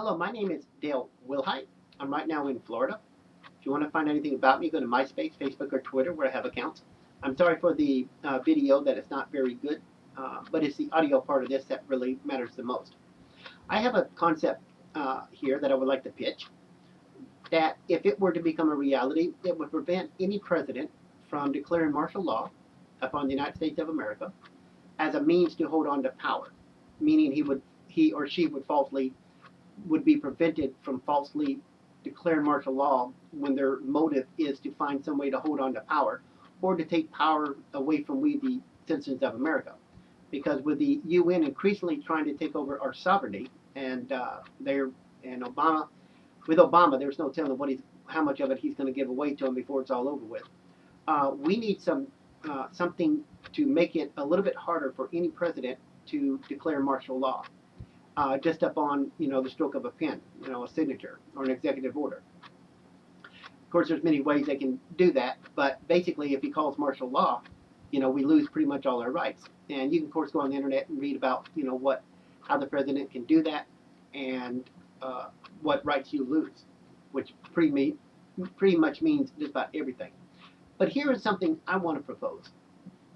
Hello, my name is Dale Wilhite. I'm right now in Florida. If you want to find anything about me, go to MySpace, Facebook, or Twitter, where I have accounts. I'm sorry for the video that it's not very good, but it's the audio part of this that really matters the most. I have a concept here that I would like to pitch that if it were to become a reality, it would prevent any president from declaring martial law upon the United States of America as a means to hold on to power, meaning he or she would be prevented from falsely declaring martial law when their motive is to find some way to hold on to power or to take power away from we, the citizens of America. Because with the UN increasingly trying to take over our sovereignty, and they're and Obama, with Obama, there's no telling how much of it he's going to give away to him before it's all over with. We need something to make it a little bit harder for any president to declare martial law just upon the stroke of a pen, a signature or an executive order. Of course, there's many ways they can do that, but basically, if he calls martial law, we lose pretty much all our rights. And you can, of course, go on the internet and read about how the president can do that and what rights you lose, which pretty much means just about everything. But here is something I want to propose,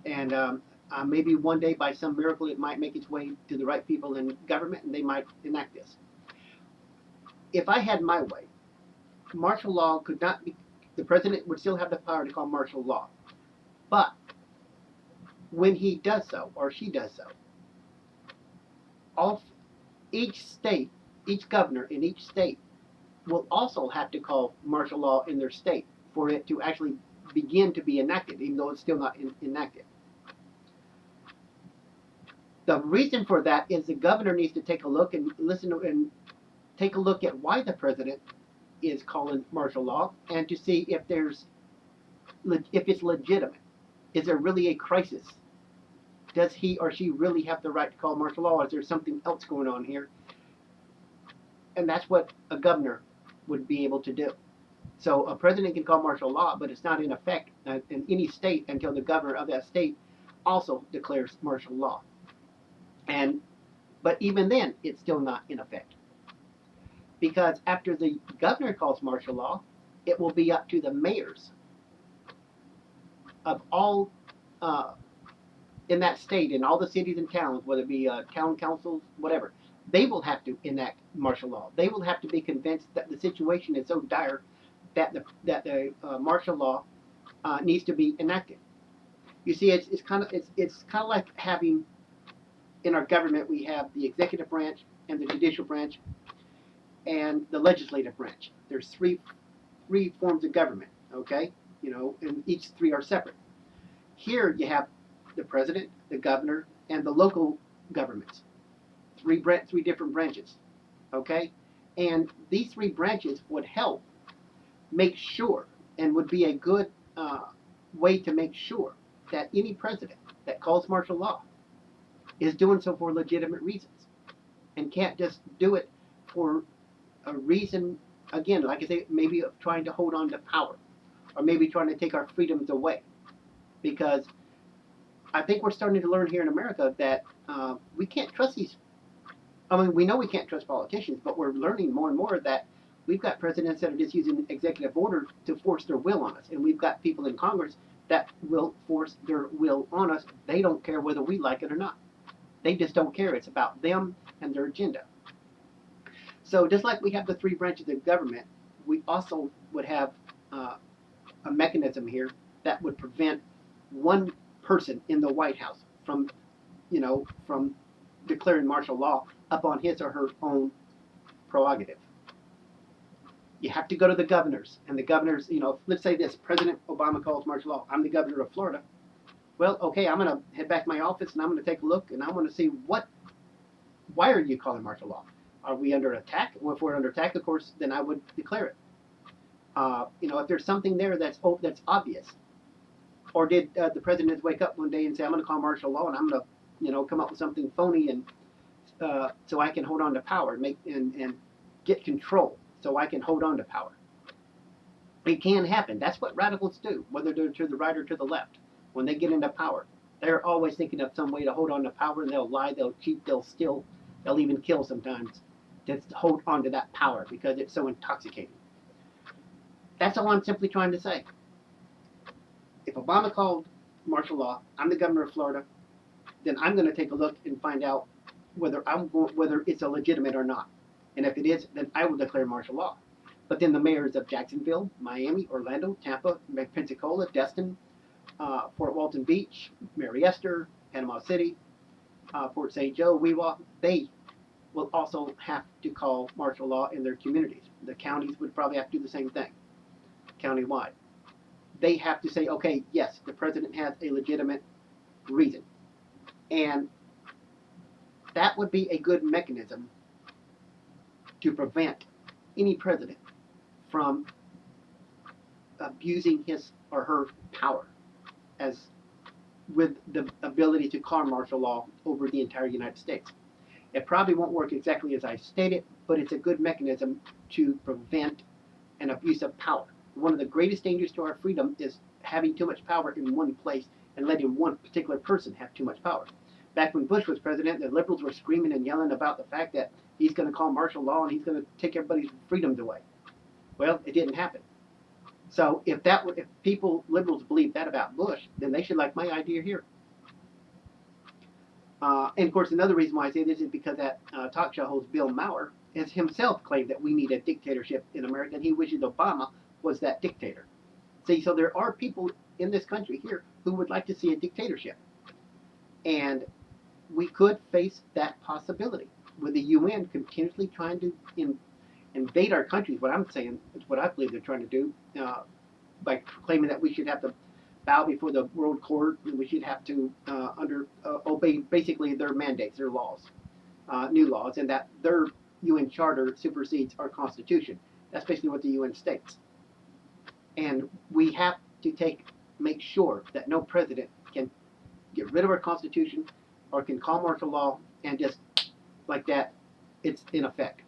and maybe one day, by some miracle, it might make its way to the right people in government, and they might enact this. If I had my way, martial law could not be. The president would still have the power to call martial law, but when he does so or she does so, all each state, each governor in each state will also have to call martial law in their state for it to actually begin to be enacted, even though it's still not enacted. The reason for that is the governor needs to take a look and take a look at why the president is calling martial law and to see if it's legitimate. Is there really a crisis? Does he or she really have the right to call martial law? Or is there something else going on here? And that's what a governor would be able to do. So a president can call martial law, but it's not in effect in any state until the governor of that state also declares martial law. But even then, it's still not in effect. Because after the governor calls martial law, it will be up to the mayors of all in that state, in all the cities and towns, whether it be town councils, whatever. They will have to enact martial law. They will have to be convinced that the situation is so dire that the martial law needs to be enacted. You see, it's kind of like having, in our government, we have the executive branch and the judicial branch and the legislative branch. There's three forms of government, okay? And each three are separate. Here you have the president, the governor, and the local governments. Three different branches, okay? And these three branches would help make sure, and would be a good way to make sure that any president that calls martial law is doing so for legitimate reasons and can't just do it for a reason, again, like I say, maybe of trying to hold on to power or maybe trying to take our freedoms away. Because I think we're starting to learn here in America that we can't trust these. I mean, we know we can't trust politicians, but we're learning more and more that we've got presidents that are just using executive orders to force their will on us. And we've got people in Congress that will force their will on us. They don't care whether we like it or not. They just don't care. It's about them and their agenda. So just like we have the three branches of government, we also would have a mechanism here that would prevent one person in the White House from declaring martial law upon his or her own prerogative. You have to go to the governors, and the governors, let's say this, President Obama calls martial law. I'm the governor of Florida. Well, okay, I'm going to head back to my office, and I'm going to take a look, and I want to see why are you calling martial law? Are we under attack? Well, if we're under attack, of course, then I would declare it. If there's something there that's obvious, or did the president wake up one day and say, I'm going to call martial law, and I'm going to come up with something phony and so I can hold on to power and get control, so I can hold on to power. It can happen. That's what radicals do, whether they're to the right or to the left. When they get into power, they're always thinking of some way to hold on to power, and they'll lie, they'll cheat, they'll steal, they'll even kill sometimes to hold on to that power because it's so intoxicating. That's all I'm simply trying to say. If Obama called martial law, I'm the governor of Florida, then I'm going to take a look and find out whether it's a legitimate or not. And if it is, then I will declare martial law. But then the mayors of Jacksonville, Miami, Orlando, Tampa, Pensacola, Destin, Fort Walton Beach, Mary Esther, Panama City, Port St. Joe, Weewha, they will also have to call martial law in their communities. The counties would probably have to do the same thing, countywide. They have to say, okay, yes, the president has a legitimate reason. And that would be a good mechanism to prevent any president from abusing his or her power as with the ability to call martial law over the entire United States. It probably won't work exactly as I stated, but it's a good mechanism to prevent an abuse of power. One of the greatest dangers to our freedom is having too much power in one place and letting one particular person have too much power. Back when Bush was president, the liberals were screaming and yelling about the fact that he's going to call martial law and he's going to take everybody's freedoms away. Well, it didn't happen. So if liberals believe that about Bush, then they should like my idea here. And of course, another reason why I say this is because that talk show host Bill Maher has himself claimed that we need a dictatorship in America, and he wishes Obama was that dictator. See, so there are people in this country here who would like to see a dictatorship. And we could face that possibility with the UN continuously trying to invade our countries. What I'm saying is what I believe they're trying to do by claiming that we should have to bow before the World Court and we should have to obey basically their mandates, their laws, new laws, and that their UN Charter supersedes our Constitution. That's basically what the UN states. And we have to make sure that no president can get rid of our Constitution or can call martial law and just like that, it's in effect.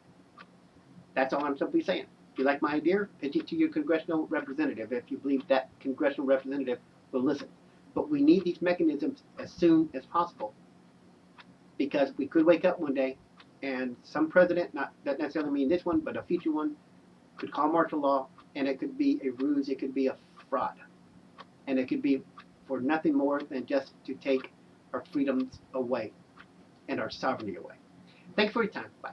That's all I'm simply saying. If you like my idea, pitch it to your congressional representative if you believe that congressional representative will listen. But we need these mechanisms as soon as possible because we could wake up one day and some president, not that necessarily mean this one, but a future one, could call martial law and it could be a ruse, it could be a fraud. And it could be for nothing more than just to take our freedoms away and our sovereignty away. Thanks for your time. Bye.